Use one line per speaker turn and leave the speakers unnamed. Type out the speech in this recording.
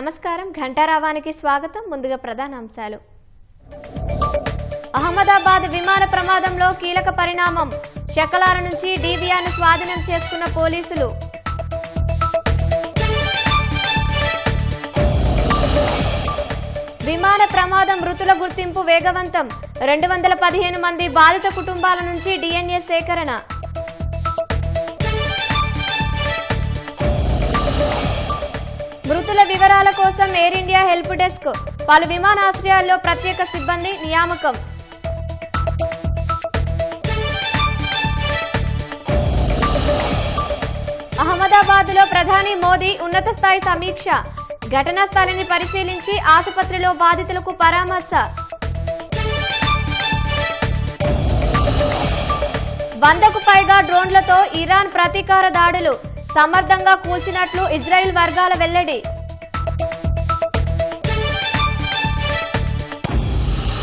నమస్కారం ఘంటారావానికి స్వాగతం. ముందుగా ప్రధాన అంశాలు. అహ్మదాబాద్ విమాన ప్రమాదంలో కీలక పరిణామం. శకలార నుంచి డీవీఆర్ను స్వాధీనం చేసుకున్న పోలీసులు. విమాన ప్రమాదం మృతుల గుర్తింపు వేగవంతం. 215 మంది బాధిత కుటుంబాల నుంచి DNA సేకరణ. మృతుల వివరాల కోసం ఎయిర్ ఇండియా హెల్ప్ డెస్క్. పలు విమానాశ్రయాల్లో ప్రత్యేక సిబ్బంది నియామకం. అహ్మదాబాద్లో ప్రధాని మోదీ ఉన్నత స్థాయి సమీక్ష. ఘటనా స్థలిని పరిశీలించి ఆసుపత్రిలో బాధితులకు పరామర్శ. 100కు పైగా డ్రోన్లతో ఇరాన్ ప్రతీకార దాడులు. సమర్థంగా కూల్చినట్లు ఇజ్రాయిల్ వర్గాల వెల్లడి.